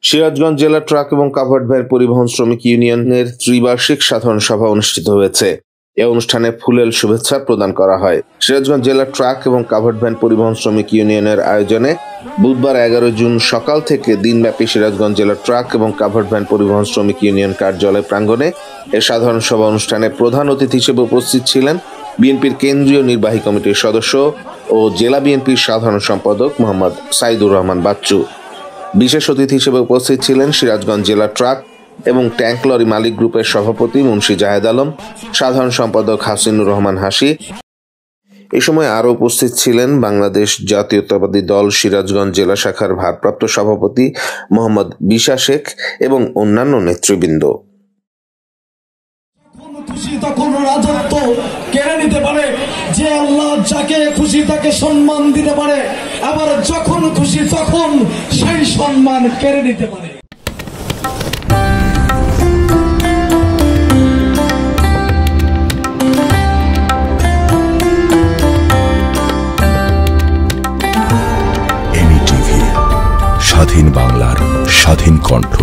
সিরাজগঞ্জ জেলা ট্রাক এবং covered van পরিবহন শ্রমিক ইউনিয়নের ত্রিবার্ষিক সাধারণ সভা অনুষ্ঠিত হয়েছে। এ অনুষ্ঠানে ফুলেল শুভেচ্ছা প্রদান করা হয়। সিরাজগঞ্জ জেলা ট্রাক এবং কাভার্ড ভ্যান পরিবহন শ্রমিক ইউনিয়নের আয়োজনে বুধবার 11 জুন সকাল থেকে দিনব্যাপী সিরাজগঞ্জ জেলা ট্রাক এবং কাভার্ড ভ্যান পরিবহন শ্রমিক ইউনিয়ন কার্যালয় প্রাঙ্গণে এ সাধারণ সভা অনুষ্ঠানে প্রধান অতিথি হিসেবে উপস্থিত ছিলেন বিএনপির কেন্দ্রীয় নির্বাহী কমিটির সদস্য ও জেলা বিএনপির সাধারণ সম্পাদক মোহাম্মদ সাইদুর রহমান বাচ্চু। বিশেষ অতিথি হিসেবে উপস্থিত ছিলেন সিরাজগঞ্জ জেলা ট্রাক এবং ট্যাঙ্ক লরি মালিক গ্রুপের সভাপতি মুন্সি জাহেদ আলম, সাধারণ সম্পাদক হাসিনুর রহমান হাসি। এ সময় আরও উপস্থিত ছিলেন বাংলাদেশ জাতীয়তাবাদী দল সিরাজগঞ্জ জেলা শাখার ভারপ্রাপ্ত সভাপতি মোহাম্মদ বিশা শেখ এবং অন্যান্য নেতৃবৃন্দ। তখন রাজত্ব কেড়ে নিতে পারে, যে আল্লাহ যাকে খুশি তাকে সম্মান দিতে পারে, আবার যখন খুশি তখন সেই সম্মান কেড়ে নিতে পারে। স্বাধীন বাংলার স্বাধীন কণ্ঠ।